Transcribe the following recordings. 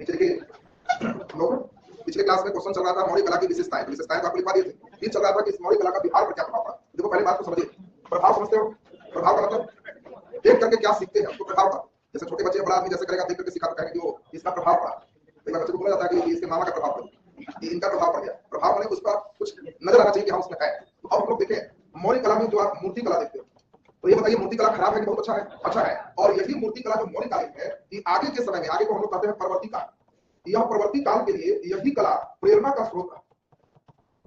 नीचे देखिए, हम लोग पिछले क्लास में क्वेश्चन चल रहा था मौलिक कला की विशेषताएं, तो विशेषताएं तो आपको लिखवा दिए थे। ये चल रहा था कि इस मौलिक कला का बिहार पर क्या प्रभाव पड़ा। देखो पहले बात को समझिए, प्रभाव समझते हो? प्रभाव का मतलब देख करके क्या सीखते हैं, उसको प्रभाव का। जैसे छोटे बच्चे बड़ा आदमी जैसे करेगा देख करके सीखा तो कहेंगे कि वो इसका प्रभाव पड़ा। कई बार बच्चे को बोला जाता है कि इसके मामा का प्रभाव पड़ा, ये इनका प्रभाव पड़ गया। प्रभाव माने उसका कुछ नजर आना चाहिए कि हाँ उसमें है। तो अब हम लोग देखें मौलिक कला में जो आप मूर्ति कला देखते हो, तो ये बताइए मूर्ति कला खराब है कि बहुत अच्छा है? अच्छा है। और यही मूर्ति कला जो मौलिक कालीन है, कि आगे के समय में, आगे को हम लोग कहते हैं परवर्ती काल, यह परवर्ती काल के लिए यही कला प्रेरणा का स्रोत है।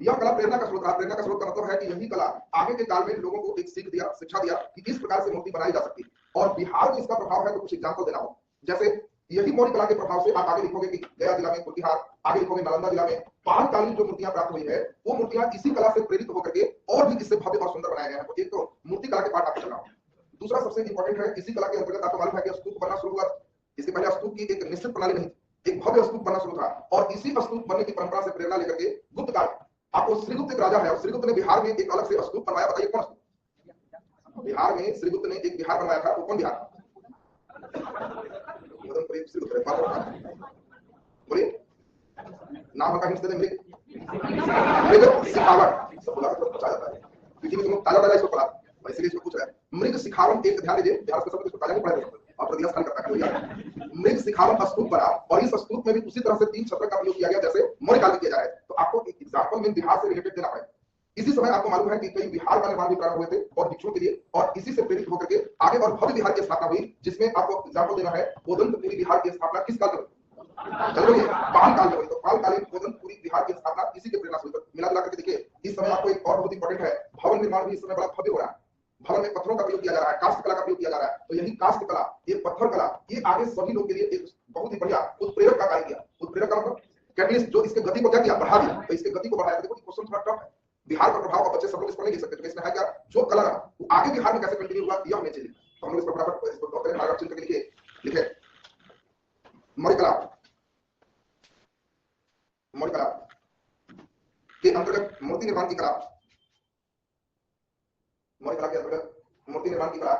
यह कला प्रेरणा का स्रोत है। प्रेरणा का स्रोत का मतलब है कि यही कला आगे के काल में लोगों को एक सीख दिया, शिक्षा दिया कि इस प्रकार से मूर्ति बनाई जा सकती है। और बिहार में इसका प्रभाव है तो कुछ एग्जाम्पल देना हो। जैसे यही मौलिक कला के प्रभाव से आप आगे लिखोगे कि गया जिला में कुटिहार, आगे लिखोगे नालंदा जिला में पालकालीन जो मूर्तियां प्राप्त हुई है, वो मूर्तियां इसी कला से प्रेरित होकर के और भी इससे भव्य और सुंदर बनाए गए हैं। तो एक तो मूर्ति कला के पाठ आपको चलना हो। दूसरा सबसे इंपॉर्टेंट है, इसी कला के अंतर्गत आपको मालूम है कि स्तूप बनना शुरू हुआ। इसके पहले स्तूप की एक निश्चित प्रणाली नहीं, एक भव्य स्तूप बनना शुरू था। और इसी स्तूप बनने की परंपरा से प्रेरणा लेकर के गुप्त काल, आपको श्रीगुप्त एक राजा है और श्रीगुप्त ने बिहार में एक अलग से स्तूप बनवाया। बताइए कौन स्तूप? बिहार में श्रीगुप्त ने एक बिहार बनवाया था, वो कौन बिहार? बोलिए नाम का हिंट दे दें। मृग सिखावट, सब बोला तो बचा जाता है क्योंकि तुम ताजा ताजा इसको पढ़ा, इसीलिए इसको पूछ रहा है। मृग सिखावट, एक ध्यान दीजिए, बिहार के शब्द इसको ताजा नहीं पढ़ा और प्रतियास खाली करता है। मृग सिखावट स्तूप बना और इस स्तूप में भी उसी तरह से 3 छत्र का प्रयोग किया गया जैसे मौर्य काल में किया जा रहा है। तो आपको एक एग्जांपल में बिहार से रिलेटेड देना पड़ेगा। इसी समय आपको मालूम है कि कई बिहार का निर्माण भी प्रारंभ हुए थे और भिक्षुओं के लिए, और इसी से प्रेरित होकर के आगे और भव्य बिहार की स्थापना हुई, जिसमें आपको एग्जांपल देना है गोदंतपुरी बिहार की स्थापना किस काल में? चलो पाल काल में हुई। तो पाल कालीन गोदंतपुरी बिहार की स्थापना इसी के प्रेरणा से हुई। मिला जुला करके देखिए, इस समय आपको एक और बहुत इंपॉर्टेंट है, भवन निर्माण भी इस समय बड़ा भव्य हो रहा है। भवन में पत्थरों का प्रयोग किया जा रहा है, काष्ठ कला का प्रयोग किया जा रहा है। तो यही काष्ठ कला, ये पत्थर कला, ये आगे सभी लोग के लिए एक बहुत ही बढ़िया उत्प्रेरक का कार्य किया। उत्प्रेरक का मतलब कैटलिस्ट, जो इसके गति को क्या किया? बढ़ा दिया। तो इसके गति को बढ़ाया। देखो क्वेश्चन थोड़ा टफ है, बिहार का प्रभाव बच्चे सब लोग इसको नहीं लिख सकते, तो इसमें है क्या, जो कला वो आगे बिहार में कैसे कंटिन्यू हुआ, यह हमें चाहिए। तो हम लोग इसको फटाफट इसको ड्रॉ करें, चिन्ह करके लिखिए। लिखे मौर्य कला, मौर्य कला के अंतर्गत मूर्ति निर्माण की कला, मौर्य कला के अंतर्गत मूर्ति निर्माण की कला,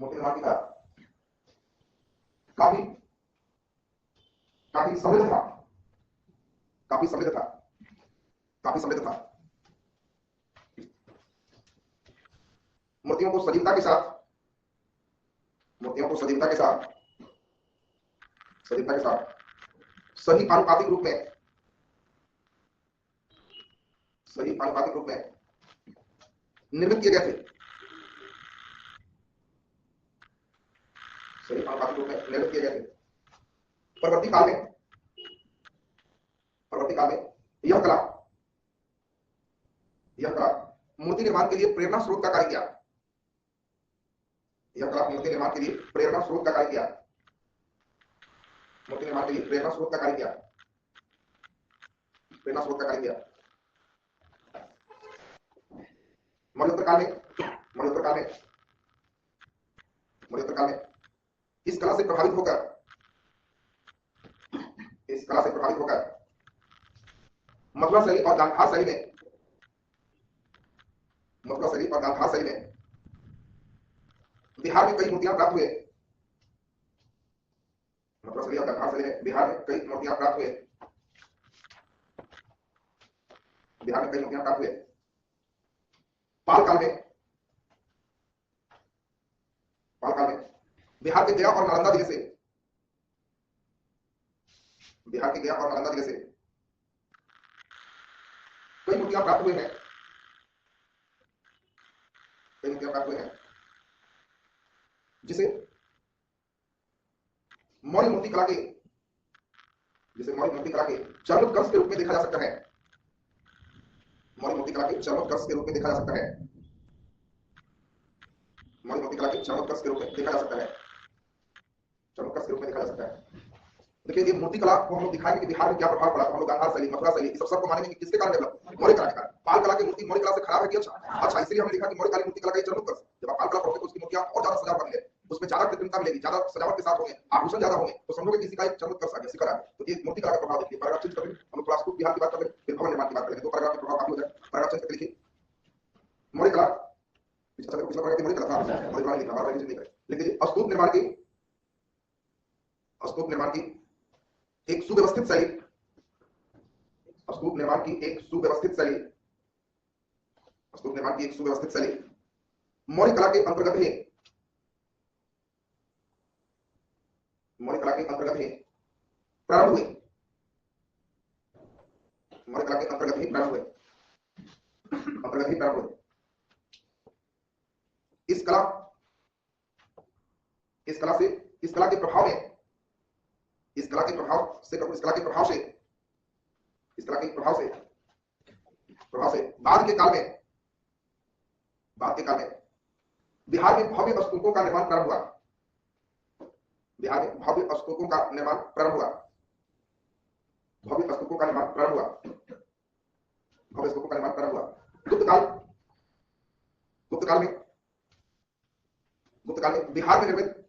मूर्ति निर्माण की कला काफी काफी समृद्ध था, काफी समृद्ध था, काफी समृद्ध था। मूर्तियों को सजीवता के साथ, मूर्तियों को सजीवता के साथ, सजीवता के साथ सही आनुपातिक रूप में, सही आनुपातिक रूप में निर्मित किए गए थे। सही आनुपातिक रूप में निर्मित किए गए थे। परवर्ती काल में, परवर्ती काल में यह कला, यह कला मूर्ति निर्माण के लिए प्रेरणा स्रोत का कार्य किया। यह कला मूर्ति निर्माण के लिए प्रेरणा स्रोत का कार्य किया। मूर्ति निर्माण के लिए प्रेरणा स्रोत का कार्य किया। प्रेरणा स्रोत का कार्य किया। मौर्योत्तर काल में, मौर्योत्तर काल में, मौर्योत्तर काल में इस कला से प्रभावित होकर, इस कला से प्रभावित होकर मथुरा शैली और गांधार शैली में, मथुरा शैली और गांधार शैली में बिहार में कई मूर्तियां प्राप्त हुए। मथुरा शैली और गांधार शैली में बिहार में कई मूर्तियां प्राप्त हुए। बिहार में कई मूर्तियां प्राप्त हुए। पाल काल में, पाल काल में बिहार के गया और नालंदा जिले से, बिहार के गया और नालंदा जिले से कई मूर्तियां प्राप्त हुई हैं। कई मूर्तियां प्राप्त हुई हैं जिसे मौर्य मूर्ति कला के, जिसे मौर्य मूर्ति कला के चरणोत्कर्ष के रूप में देखा जा सकता है। मौर्य मूर्ति कला के चरणोत्कर्ष के रूप में देखा जा सकता है। मौर्य मूर्ति कला के चरणोत्कर्ष के रूप में देखा जा सकता है। चरणोत्कर्ष के रूप में देखा जा सकता है। देखिए ये मूर्ति कला को हम लोग दिखाएंगे कि बिहार में क्या प्रभाव पड़ा। तो हम लोग गांधार शैली, मथुरा शैली, सब सबको मानेंगे कि किसके कारण डेवलप? मौर्य कला के कारण। पाल कला की मूर्ति मौर्य कला से खराब है कि अच्छा? अच्छा, इसलिए हमने लिखा कि मौर्य कालीन मूर्ति कला का चरणोत्कर्ष। जब आप पाल कला पढ़ोगे तो उसकी मूर्तियां और ज्यादा सजावट मिलेगी, उसमें ज्यादा कृत्रिमता मिलेगी, ज्यादा सजावट के साथ होंगे, आभूषण ज्यादा होंगे, तो समझोगे किसी का एक चरणोत्कर्ष आ गया, शिखर आ गया। तो ये मूर्ति कला का प्रभाव देखिए। पैराग्राफ चेंज कर दें, हम लोग थोड़ा स्तूप बिहार की बात कर लें, फिर भवन निर्माण की बात करेंगे। 2 पैराग्राफ में प्रभाव काफी हो जाए। पैराग्राफ चेंज करके लिखिए मौर्य कला, पिछला पिछला पढ़ा कि मौर्य कला था, मौर्य कला लिखा, बार-बार नहीं करे। लिख दीजिए स्तूप निर्माण की, स्तूप निर्माण की एक सुव्यवस्थित शैली, स्तूप निर्माण की एक सुव्यवस्थित शैली, स्तूप निर्माण की एक सुव्यवस्थित शैली मौर्य कला के अंतर्गत ही, मौर्य कला के अंतर्गत ही प्रारंभ हुए, मौर्य कला के अंतर्गत ही प्रारंभ हुए, अंतर्गत ही प्रारंभ हुए। इस कला से, इस कला के प्रभाव में, इस कला के प्रभाव से, इस कला के प्रभाव से, इस कला के प्रभाव से, बाद के काल में, बाद के काल में बिहार में भव्य स्तूपों का निर्माण प्रारंभ हुआ, बिहार में भव्य स्तूपों का निर्माण प्रारंभ हुआ, भव्य स्तूपों का निर्माण प्रारंभ हुआ, भव्य स्तूपों का निर्माण प्रारंभ हुआ। गुप्त काल में बिहार में निर्मित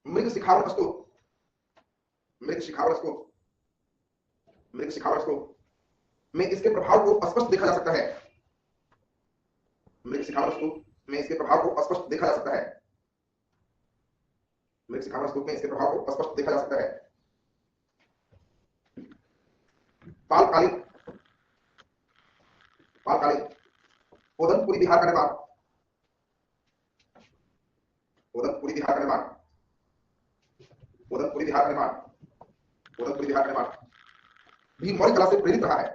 मृग शिखावत स्तूप, मृग शिखावत स्तूप में इसके प्रभाव को स्पष्ट देखा जा सकता है, मृग शिखावत स्तूप में इसके प्रभाव को स्पष्ट देखा जा सकता है, मृग शिखावत स्तूप में इसके प्रभाव को स्पष्ट देखा जा सकता है। पालकालीन ओदनपुरी बिहार का निर्माण, ओदनपुरी बिहार का निर्माण, ओदनपुरी बिहार का निर्माण, ओदनपुरी बिहार का निर्माण भी मौर्य कला से प्रेरित रहा है,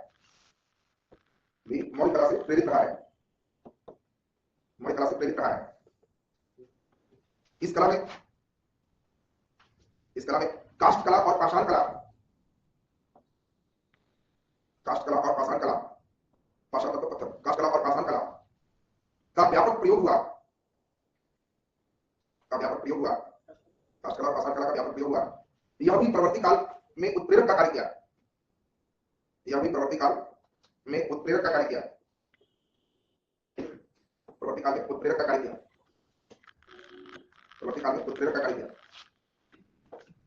भी मौर्य कला से प्रेरित रहा है, मौर्य कला से प्रेरित रहा है। इस कला में काष्ठ कला और पाषाण कला, काष्ठ कला और पाषाण कला, पाषाण तत्व पत्थर, काष्ठ कला और पाषाण कला का व्यापक प्रयोग हुआ, का व्यापक प्रयोग हुआ, काष्ठ कला और पाषाण कला का व्यापक प्रयोग हुआ। यह भी प्रवर्ती काल में उत्प्रेरक का कार्य किया, यह भी प्रवर्ती काल में उत्प्रेरक का कार्य किया, प्रवर्ती काल में उत्प्रेरक का कार्य किया, प्रवर्ती काल में उत्प्रेरक का कार्य किया।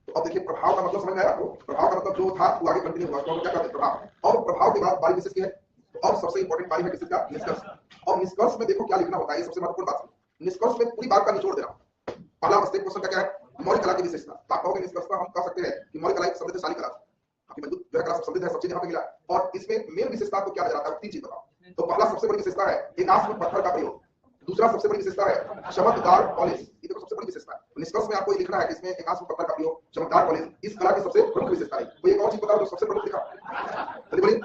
तो अब देखिए प्रभाव का मतलब समझ में आया आपको, प्रभाव का मतलब जो था वो आगे कंटिन्यू हुआ, तो क्या कहते हैं प्रभाव। और प्रभाव के बाद बारी विशेष की है, तो अब सबसे इंपॉर्टेंट बारी है किसी का निष्कर्ष। और निष्कर्ष में देखो क्या लिखना होता है, ये सबसे महत्वपूर्ण बात है। निष्कर्ष में पूरी बात का निचोड़ देना। पहला स्टेप क्वेश्चन का क्या है, मौर्य कला की विशेषता। तो आप कहोगे निष्कर्षता हम कह सकते हैं कि मौर्य कला एक समृद्धशाली कला, काफी मजबूत जो है कला, समृद्ध है, सब चीज यहाँ पे मिला। और इसमें मेन विशेषता आपको क्या नजर आता है, तीन चीज बताओ। तो पहला सबसे बड़ी विशेषता है एकास्म पत्थर का प्रयोग, दूसरा सबसे बड़ी विशेषता है चमकदार पॉलिश, ये देखो सबसे बड़ी विशेषता है। निष्कर्ष में आपको ये लिखना है कि इसमें एकास्म पत्थर का प्रयोग, चमकदार पॉलिश इस कला की सबसे प्रमुख विशेषता है। कोई एक और चीज बताओ जो सबसे प्रमुख लिखा, चलिए बोलिए।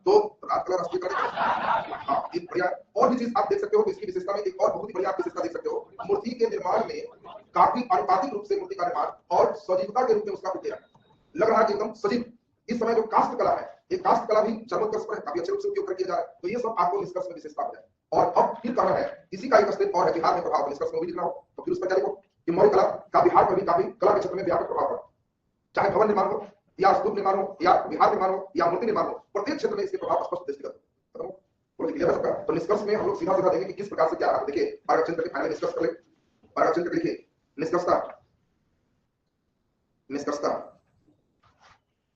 तो रात कला राष्ट्रीय कला, हाँ एक बढ़िया और भी चीज आप देख सकते हो। इसकी विशेषता में एक और बहुत ही बढ़िया आप विशेषता देख सकते हो, मूर्ति के निर्माण में काफी आनुपातिक रूप से मूर्ति का निर्माण और सजीवता के रूप में उसका उपयोग लग रहा है कि एकदम सजीव। इस समय जो काष्ठ कला है, ये काष्ठ कला भी चमत्कृत पर काफी अच्छे रूप से उपयोग किया जा रहा है। तो ये सब आपको निष्कर्ष में विशेषता हो जाए। और अब फिर कहना है इसी का एक स्टेप और है बिहार में प्रभाव, निष्कर्ष में भी लिखना हो तो फिर उस पर क्या लिखो कि मौर्य कला का बिहार पर भी काफी कला के क्षेत्र में व्यापक प्रभाव पड़ा, चाहे भवन निर्माण हो या स्तूप निर्माण हो या विहार निर्माण हो या मूर्ति निर्माण हो, प्रत्येक क्षेत्र में इसके प्रभाव स्पष्ट दृष्टिगत खत्म हो। तो निष्कर्ष में हम लोग सीधा सीधा देखेंगे कि किस प्रकार से क्या रहा। देखिए पैराग्राफ चिन्ह करके फाइनल निष्कर्ष कर ले, पैराग्राफ चिन्ह करके लिखिए निष्कर्षता, निष्कर्षता,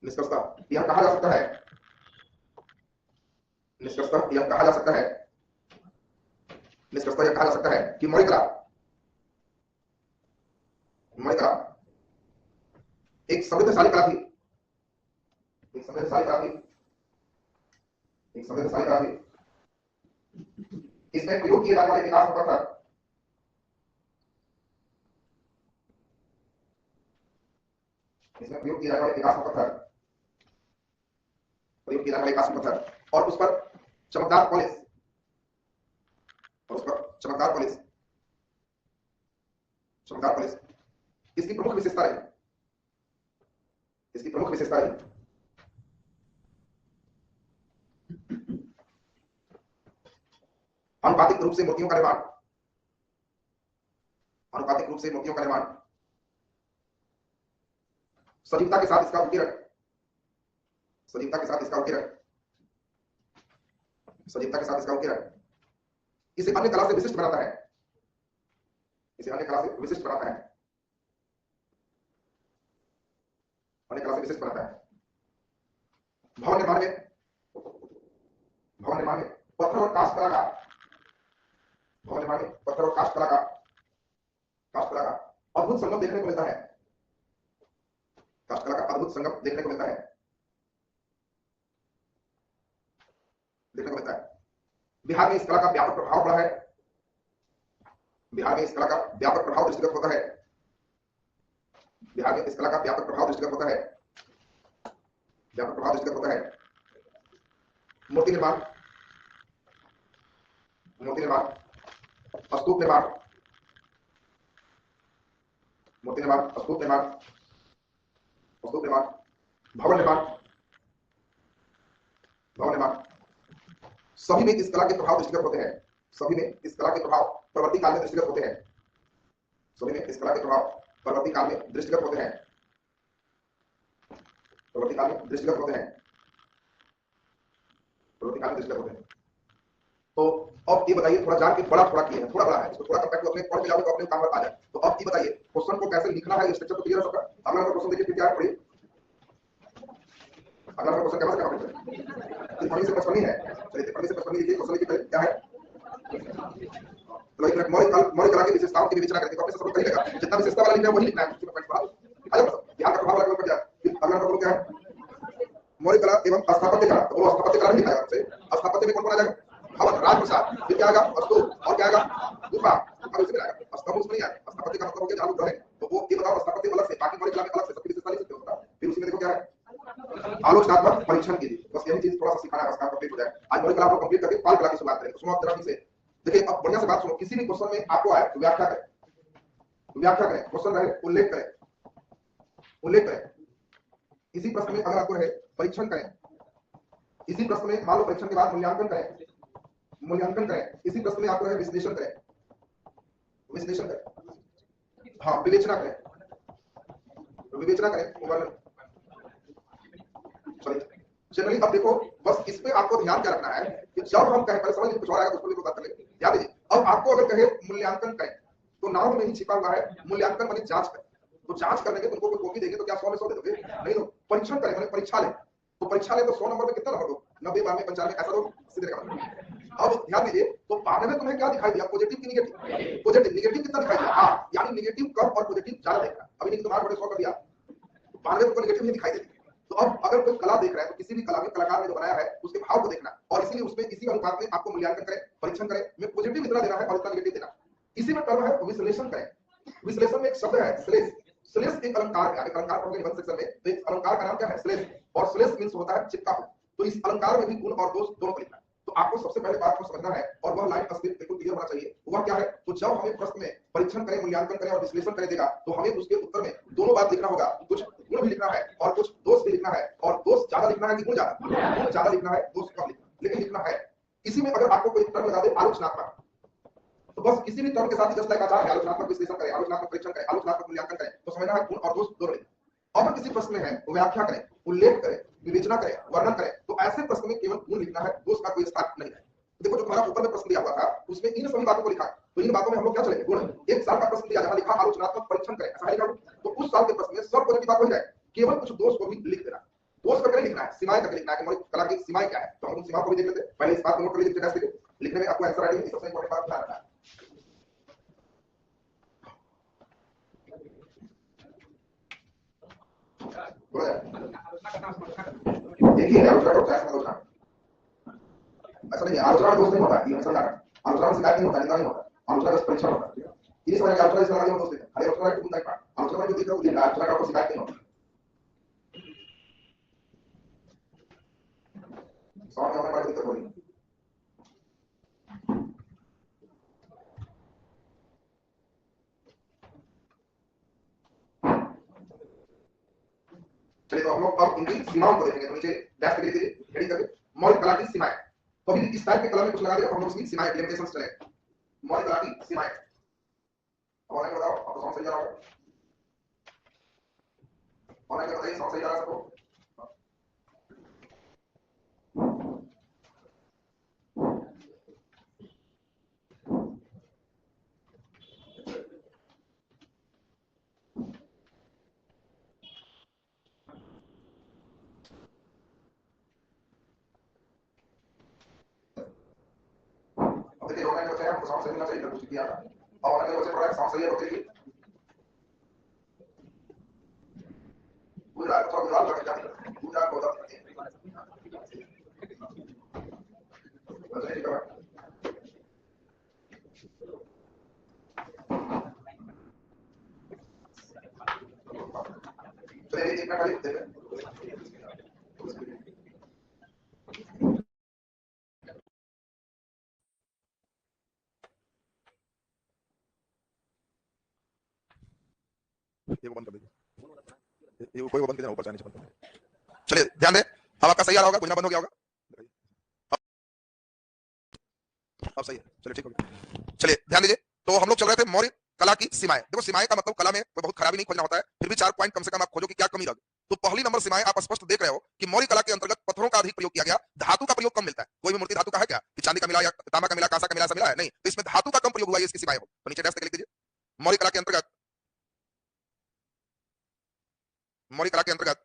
निष्कर्षता यह कहा जा सकता है, निष्कर्षता यह कहा जा सकता है, निष्कर्षता यह कहा जा सकता है कि मौर्य कला, मौर्य कला एक समृद्धशाली कला थी, एक समृद्धशाली कला थी, एक समृद्धशाली कला थी। इसमें प्रयोग किए जाने वाले विकास पत्थर, इसमें प्रयोग किए जाने वाले विकास पत्थर, प्रयोग किए जाने वाले विकास पत्थर और उस पर चमकदार पॉलिश, और उस पर चमकदार पॉलिश, चमकदार पॉलिश इसकी प्रमुख विशेषता है, इसकी प्रमुख विशेषता है। आनुपातिक रूप से मूर्तियों का निर्माण, आनुपातिक रूप से मूर्तियों का निर्माण, सजीवता के साथ इसका उत्कीर्ण, सजीवता के साथ इसका उत्कीर्ण, सजीवता के साथ इसका उत्कीर्ण इसे अन्य कला से विशिष्ट बनाता है, इसे अन्य कला से विशिष्ट बनाता है, अन्य कला से विशिष्ट बनाता है। भवन निर्माण में, भवन निर्माण में पत्थर और काष्ठ कला का, भवन निर्माण में पत्थर और काष्ठ कला का, काष्ठ कला का अद्भुत संगम देखने को मिलता है, काष्ठ कला का अद्भुत संगम देखने को मिलता है, देखने को मिलता है। बिहार में इस कला का व्यापक प्रभाव पड़ा है, बिहार में इस कला का व्यापक प्रभाव दृष्टिगत होता है, बिहार में इस कला का व्यापक प्रभाव दृष्टिगत होता है, व्यापक प्रभाव दृष्टिगत होता है। मूर्ति निर्माण, मूर्ति निर्माण, स्तूप निर्माण, मूर्ति निर्माण, स्तूप निर्माण, स्तूप निर्माण, भवन निर्माण, भवन निर्माण, सभी में इस कला के प्रभाव दृष्टिगत होते हैं, सभी में इस कला के प्रभाव परवर्ती काल में दृष्टिगत होते हैं, सभी में इस कला के प्रभाव परवर्ती काल में दृष्टिगत होते हैं, परवर्ती काल में दृष्टिगत होते हैं, परवर्ती काल में दृष्टिगत होते हैं। तो अब ये बताइए, थोड़ा जान के बड़ा थोड़ा किया है, थोड़ा बड़ा है, इसको थोड़ा कंपैक्ट अपने पढ़ के जाओगे तो अपने काम पर आ जाए। तो अब ये बताइए क्वेश्चन को कैसे लिखना है, स्ट्रक्चर तो क्लियर है सबका। अगला नंबर क्वेश्चन देखिए क्या है, पढ़िए। अगला नंबर क्वेश्चन कैसे करना है, तिरपनी से 55 है, चलिए तिरपनी से 55 लिखिए, क्वेश्चन लिखिए क्या है। तो एक मौलिक कला की विशेषताओं की विवेचना करके तो अपने से सब कही लगा, जितना विशेषता वाला लिखना है वही लिखना है, उसमें पॉइंट पढ़ा आ जाओ, ध्यान का प्रभाव लगा जाए। अगला नंबर क्या है, मौलिक कला एवं स्थापत्य कला। तो वो स्थापत्य कला नहीं लिखा है आपसे, स्थापत्य में कौन कौन आ जाएगा, भवन, राजप्रसाद, फिर क्या आएगा, स्तूप, और क्या आएगा, गुफा, अब इसमें आएगा स्तंभ, उसमें नहीं आएगा। स्थापत्य का मतलब हो गया जहां रहे, तो वो ये बताओ स्थापत्य अलग से, बाकी मौलिक कला में अलग से सबकी विशेषता लिख सकते हो। फिर उसी में देखो क्या है, आलोचनात्मक परीक्षण कीजिए, बस यही चीज थोड़ा सा सिखाना है, बस काम कंप्लीट हो जाए। आज मौलिक कला को कंप्लीट करके पाल कला की शुरुआत करें। सुनो जरा से, देखिए अब बढ़िया से बात सुनो, किसी भी क्वेश्चन में आपको आए तो व्याख्या करें, व्याख्या करें, क्वेश्चन रहे उल्लेख करें, उल्लेख करें। इसी प्रश्न में अगर आपको रहे परीक्षण करें, इसी प्रश्न में मान लो परीक्षण के बाद मूल्यांकन करें, मूल्यांकन करें, इसी प्रश्न में आपको रहे विश्लेषण करें, विश्लेषण करें, हाँ विवेचना करें, विवेचना करें। जनरली अब देखो बस इस पे आपको ध्यान क्या रखना है कि जब हम कहें, पहले समझ लीजिए कुछ और आएगा तो उसको भी बात कर लेंगे, ध्यान दीजिए। अब आपको अगर कहे मूल्यांकन करें तो नाम में ही छिपा हुआ है मूल्यांकन माने जांच करें। तो जांच करने के तुमको कोई कॉपी देंगे तो क्या 100 में 100 दे दोगे, नहीं दो। परीक्षण करें माने परीक्षा ले, तो परीक्षा ले तो 100 नंबर में कितना नंबर दो, 90, 92, 95 ऐसा दो, सीधे का। अब ध्यान दीजिए, तो 92 में तुम्हें क्या दिखाई दिया, पॉजिटिव की निगेटिव, पॉजिटिव, निगेटिव कितना दिखाई दिया, हाँ, यानी निगेटिव कम और पॉजिटिव ज्यादा देखना। अभी नहीं तुम्हारा बड़े 100 कर दिया, 92 को निगेटिव नहीं दिखाई देती। तो अब अगर कोई कला देख रहा है तो किसी भी कला में कलाकार ने जो बनाया है उसके भाव को देखना, और इसीलिए उसमें इसी अनुपात में आपको मूल्यांकन करें, परीक्षण करें, में पॉजिटिव इतना देना है और इतना निगेटिव देना। इसी में टर्म है विश्लेषण करें। विश्लेषण में एक शब्द है श्लेष, श्लेष एक अलंकार है, अलंकार पढ़ोगे निबंध सेक्शन में, तो एक अलंकार का नाम क्या है, श्लेष, और श्लेष मींस होता है चिपका हुआ। तो इस अलंकार में भी गुण और दोष दोनों को लिखना है। तो आपको सबसे पहले बात को समझना है और वह लाइन अस्तित्व बिल्कुल क्लियर होना चाहिए। वह क्या है, तो जब हमें प्रश्न में परीक्षण करें, मूल्यांकन करें और विश्लेषण करें देगा, तो हमें उसके उत्तर में दोनों बात लिखना होगा, कुछ गुण भी लिखना है और कुछ दोष भी लिखना है। और दोष ज्यादा लिखना है कि गुण ज्यादा, गुण ज्यादा लिखना है, दोष कम लिखना, लेकिन लिखना है। इसी में अगर आपको कोई टर्म लगा दे आलोचनात्मक, तो बस किसी भी टर्म के साथ जस्ट लाइक आचार्य है, आलोचनात्मक विश्लेषण करें, आलोचनात्मक परीक्षण करें, आलोचनात्मक मूल्यांकन करें, तो समझना है गुण और दोष दोनों लिखना। अगर किसी प्रश्न में है तो व्याख्या करें, उल्लेख करें, विवेचना करें, वर्णन करें, तो ऐसे प्रश्न में केवल गुण लिखना है, दोष का कोई स्थान नहीं है। देखो जो तुम्हारा ऊपर में प्रश्न दिया हुआ था उसमें इन सभी बातों को लिखा है, तो इन बातों में हम लोग क्या चलेंगे, गुण। एक साल का प्रश्न दिया जहां लिखा आलोचनात्मक परीक्षण करें, ऐसा लिखा, तो उस साल के प्रश्न में सब पॉजिटिव बात हो जाए, केवल कुछ दोष को भी लिख देना। दोष करके लिखना है, सीमाएं करके लिखना है कि मौलिक कला की सीमाएं क्या है, तो हम सीमा को भी देख लेते हैं। पहले इस बात को नोट कर लीजिए, कैसे लिखने में आपको आंसर राइटिंग सबसे इंपॉर्टेंट बात ध्यान रखना है। देखिए आलोचना का प्रयास मत करना, ऐसा नहीं है, आलोचना दोष नहीं होता, ये समझना, आलोचना से शिकायत नहीं होता, निंदा नहीं होता, आलोचना का परीक्षण होता है। ये समझ के आलोचना से लगा दोष देते हैं, आलोचना का तुम नहीं, आलोचना जो दिख रहा है आलोचना का शिकायत नहीं होता। समझ में बड़ी दिक्कत हो रही है। चलिए तो हम लोग अब इनकी सीमाओं को देखेंगे, तो नीचे डैश करके दीजिए, हेडिंग करके मौलिक कला की सीमाएं। तो अभी इस टाइप के कला में कुछ लगा दिया, हम लोग इसकी सीमाएं लिमिटेशंस चले। मौलिक कला की सीमाएं ऑनलाइन बताओ, आपको समझ सही आ रहा होगा, ऑनलाइन में बताइए समझ सही आ रहा है सबको। देखिए ऑनलाइन में बच्चे आपको समझ सही होना चाहिए, कुछ किया था, और ऑनलाइन में बच्चे पढ़ा है समझ सही है, बताइए का लिखते हैं। ये बंद कर दीजिए, ये कोई बंद कीजिए, ऊपर नीचे बंद। चलिए ध्यान दें, अब आपका सही आ रहा होगा, कुछ ना बंद हो गया होगा। अब सही है, चलिए ठीक हो गया। चलिए ध्यान दीजिए, तो हम लोग चल रहे थे मौर्य कला की सीमाएं। देखो सीमाएं का मतलब कला में कोई बहुत खराबी नहीं खोजना होता है, फिर भी 4 पॉइंट कम से कम आप खोजो कि क्या कमी रह गई। तो पहली नंबर सीमाएं आप स्पष्ट देख रहे हो कि मौर्य कला के अंतर्गत पत्थरों का अधिक प्रयोग किया गया, धातु का प्रयोग कम मिलता है। कोई भी मूर्ति धातु का है क्या कि चांदी का मिला या तांबा का मिला, कांसा का मिला, ऐसा मिला है नहीं, तो इसमें धातु का कम प्रयोग हुआ है, इसकी सीमाएं हो। तो नीचे डैश लिख दीजिए, मौर्य कला के अंतर्गत, मौर्य कला के अंतर्गत,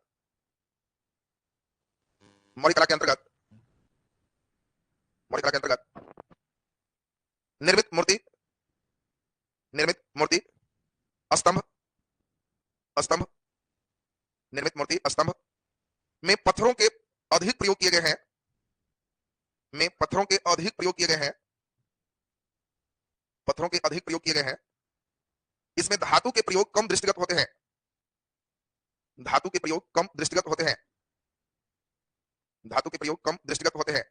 मौर्य कला के अंतर्गत, मौर्य कला के अंतर्गत निर्मित मूर्ति, निर्मित मूर्ति, स्तंभ, स्तंभ, निर्मित मूर्ति स्तंभ में पत्थरों के अधिक प्रयोग किए गए हैं, में पत्थरों के अधिक प्रयोग किए गए हैं, पत्थरों के अधिक प्रयोग किए गए हैं। इसमें धातु के प्रयोग कम दृष्टिगत होते हैं, धातु के प्रयोग कम दृष्टिगत होते हैं, धातु के प्रयोग कम दृष्टिगत होते हैं,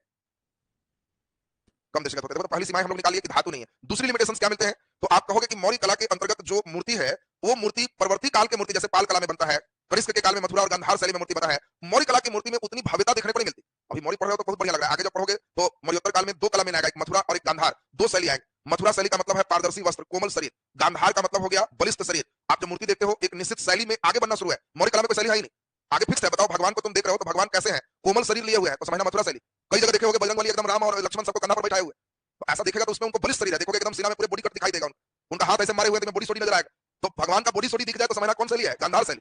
कम दृष्टिगत होते हैं। तो पहली सीमाएं हम लोग निकाली है कि धातु नहीं है। दूसरी लिमिटेशंस क्या मिलते हैं, तो आप कहोगे कि मौर्य कला के अंतर्गत जो मूर्ति है वो मूर्ति परवर्ती काल के मूर्ति जैसे पाल कला में बनता है, कनिष्क के काल में मथुरा और गांधार शैली में मूर्ति बना है। मौर्य कला की मूर्ति में उतनी भव्यता देखने को नहीं मिलती। अभी मौर्य पढ़ रहे हो तो बहुत बढ़िया लग रहा है, आगे जब पढ़ोगे तो मौर्योत्तर काल में 2 कला में आएगा, एक मथुरा और एक गांधार, 2 शैली आएंगे। मथुरा शैली का मतलब है पारदर्शी वस्त्र, कोमल शरीर, गांधार का मतलब हो गया बलिष्ठ शरीर। आप जो मूर्ति देखते हो एक निश्चित शैली में आगे बनना शुरू है, मौर्य कला में कोई शैली है ही नहीं, आगे फिक्स है। बताओ भगवान को तुम देख रहे हो तो भगवान कैसे हैं, कोमल शरीर लिए हुए हैं, तो समझना मथुरा शैली। कई जगह देखे होगे बजरंग बली एकदम राम और लक्ष्मण सबको कंधा पर बैठाए हुए, तो ऐसा दिखेगा तो उसमें उनको बलिष्ठ शरीर है। देखोगे एकदम सीना में पूरे बॉडी कट दिखाई देगा, उनका हाथ ऐसे मारे हुए बॉडी सोडी नजर आएगा। तो भगवान का बॉडी सोडी दिख जाए तो समझना कौन शैली है, गांधार शैली।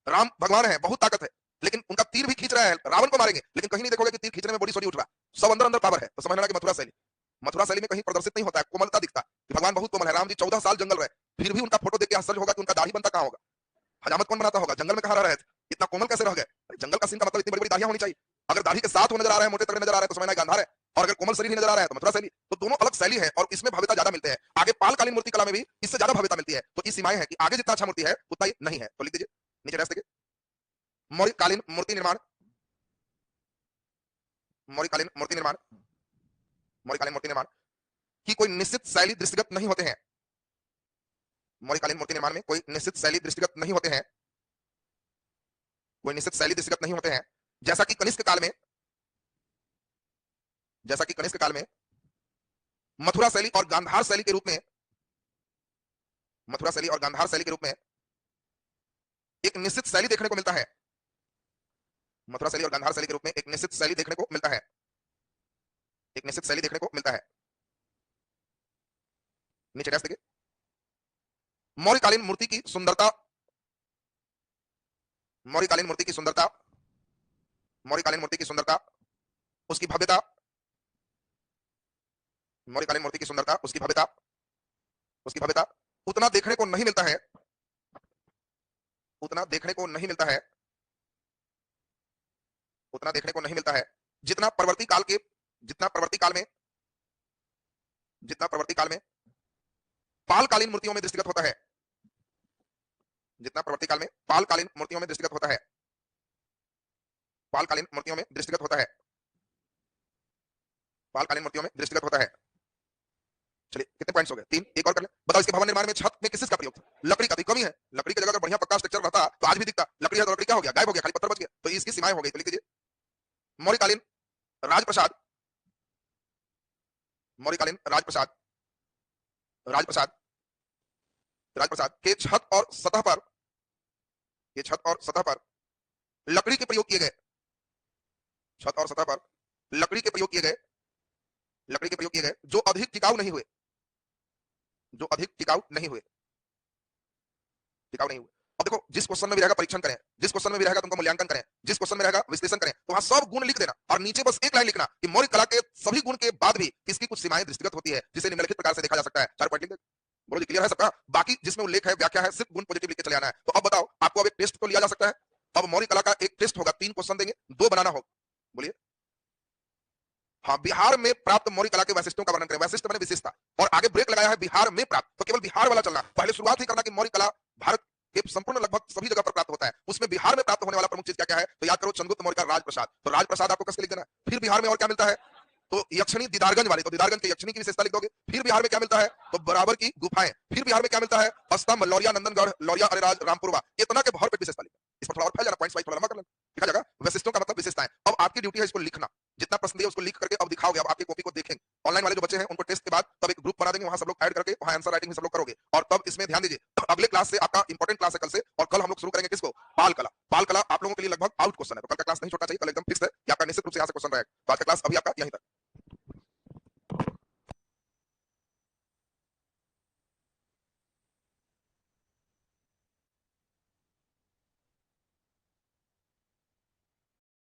राम भगवान है, बहुत ताकत है, लेकिन उनका तीर भी खींच रहा है, रावण को मारेंगे, लेकिन कहीं नहीं देखोगे कि तीर खींचने में बॉडी सोडी उठ रहा है, सब अंदर अंदर पावर है। तो समझना कि मथुरा शैली, मथुरा शैली में कहीं प्रदर्शित नहीं होता है, कोमलता दिखता है कि भगवान बहुत कोमल है। राम जी 14 साल जंगल रहे, फिर भी उनका फोटो देख के आश्चर्य होगा कि उनका दाढ़ी बनता कहां होगा, हजामत कौन बनाता होगा, जंगल में कहां रह रहे थे, इतना कोमल कैसे रह गए। जंगल का सीन का मतलब इतनी बड़ी बड़ी दाढ़ियां होनी चाहिए। अगर दाढ़ी के साथ वो नजर आ रहा है, मोटे तगड़े नजर आ रहा है, तो समझना गांधार है, और अगर कोमल शरीर ही नजर आ रहा है तो मथुरा शैली। तो दोनों अलग शैली है और इसमें भव्यता ज्यादा मिलते हैं। आगे पालकालीन मूर्ति कला में भी इससे ज्यादा भव्यता मिलती है। तो इस सीमाएं है कि आगे जितना अच्छा मूर्ति है उतना ही नहीं है। तो लिख दीजिए नीचे डैश देखिए, मौर्यकालीन मूर्ति निर्माण, मौर्यकालीन मूर्ति निर्माण, मौर्यकालीन मूर्ति निर्माण की कोई निश्चित शैली दृष्टिगत नहीं होते हैं। मौर्यकालीन मूर्ति निर्माण में कोई निश्चित शैली दृष्टिगत नहीं होते हैं, कोई निश्चित शैली दृष्टिगत नहीं होते हैं। जैसा कि कनिष्क काल में, जैसा कि कनिष्क काल में मथुरा शैली और गांधार शैली के रूप में, मथुरा शैली और गांधार शैली के रूप में एक निश्चित शैली देखने को मिलता है, मथुरा शैली और गांधार शैली के रूप में एक निश्चित शैली देखने को मिलता है, एक निश्चित शैली देखने को मिलता है। नीचे डैश देखिए, मौर्यकालीन मूर्ति की सुंदरता, मौर्यकालीन मूर्ति की सुंदरता, मौर्यकालीन मूर्ति की सुंदरता, उसकी भव्यता, मौर्यकालीन मूर्ति की सुंदरता, उसकी भव्यता, उसकी भव्यता उतना देखने को नहीं मिलता है, उतना देखने को नहीं मिलता है, उतना देखने को नहीं मिलता है जितना परवर्ती काल के, जितना परवर्ती काल में, जितना परवर्ती काल में पालकालीन मूर्तियों में दृष्टिगत होता है, जितना परवर्ती काल में पालकालीन मूर्तियों में दृष्टिगत होता है, पालकालीन मूर्तियों में दृष्टिगत होता है, पालकालीन मूर्तियों में दृष्टिगत होता है। चलिए कितने पॉइंट्स हो गए, 3, एक और कर ले। बताओ इसके भवन निर्माण में छत में किस का प्रयोग था, लकड़ी का, कमी है। लकड़ी की जगह अगर बढ़िया पक्का स्ट्रक्चर रहता तो आज भी दिखता, लकड़ी है तो लकड़ी क्या हो गया, गायब हो गया, खाली पत्थर बच गया। तो इसकी सीमाएं हो गई। तो लिख दीजिए मौर्यकालीन राजप्रसाद, मौर्यकालीन राजप्रसाद, राजप्रसाद, राजप्रसाद के छत और सतह पर, ये छत और सतह पर लकड़ी के प्रयोग किए गए, छत और सतह पर लकड़ी के प्रयोग किए गए, लकड़ी के प्रयोग किए गए जो अधिक टिकाऊ नहीं हुए, जो अधिक टिकाऊ नहीं हुए, टिकाऊ नहीं हुए। अब देखो जिस क्वेश्चन में भी रहेगा परीक्षण करें, जिस क्वेश्चन में भी रहेगा तुमको मूल्यांकन करें, जिस क्वेश्चन में रहेगा विश्लेषण करें, तो वहां सब गुण लिख देना और नीचे बस एक लाइन लिखना कि मौर्य कला के सभी गुण के बाद भी इसकी कुछ सीमाएं दृष्टिगत होती है जिसे निम्नलिखित प्रकार से देखा जा सकता है। 4 पॉइंट लिख दे। बोलो जी क्लियर है सबका। बाकी जिसमें उल्लेख है, व्याख्या है, सिर्फ गुण पॉजिटिव लिख के चले आना है। तो अब बताओ आपको अब एक टेस्ट तो लिया जा सकता है। अब मौर्य कला का एक टेस्ट होगा, 3 क्वेश्चन देंगे, 2 बनाना होगा। बोलिए। हाँ, बिहार में प्राप्त मौर्य कला के वैशिष्ट्यों का वर्णन करें। वैशिष्ट्य मैंने विशेषता, और आगे ब्रेक लगाया है बिहार में प्राप्त, तो केवल बिहार वाला चलना। पहले शुरुआत ही करना कि मौर्य कला भारत ये संपूर्ण लगभग सभी जगह पर प्राप्त होता है। उसमें बिहार में प्राप्त होने वाला प्रमुख चीज क्या क्या है? तो याद करो, चंद्रगुप्त मौर्य का राजप्रसाद। तो राजप्रसाद आपको कस के लिख देना है। फिर बिहार में और क्या मिलता है? तो यक्षिणी दीदारगंज वाले, तो दीदारगंज के यक्षिणी की विशेषता लिख दोगे। फिर बिहार में क्या मिलता है? तो बराबर की गुफाएं। फिर बिहार में क्या मिलता है? स्तंभ, लौरिया नंदनगढ़, लौरिया अरेराज, रामपुरवा। इतना के भरपेट विशेषता लिख। इस पर थोड़ा और फैल जाना, पॉइंट्स वाइज थोड़ा लंबा कर लेना। लिखा जाएगा वैशिष्टों का मतलब विशेषताएं। अब आपकी ड्यूटी है इसको लिखना। जितना प्रश्न दिया उसको लिख करके अब दिखाओगे। अब आपकी कॉपी को देखेंगे ऑनलाइन वाले जो बच्चे हैं उनको टेस्ट के बाद तब एक ग्रुप बना देंगे, वहां सब लोग ऐड करके वहां आंसर राइटिंग में सब लोग करोगे। और तब इसमें ध्यान दीजिए, अगले क्लास से आपका इंपॉर्टेंट क्लास है कल से, और कल हम लोग शुरू करेंगे किसको? बाल कला। बाल कला आप लोगों के लिए लगभग आउट क्वेश्चन है, तो कल का क्लास नहीं छोड़ना चाहिए। कल एकदम फिक्स है कि आपका निश्चित रूप से यहां से क्वेश्चन रहेगा। तो आज का क्लास अभी आपका यहीं तक।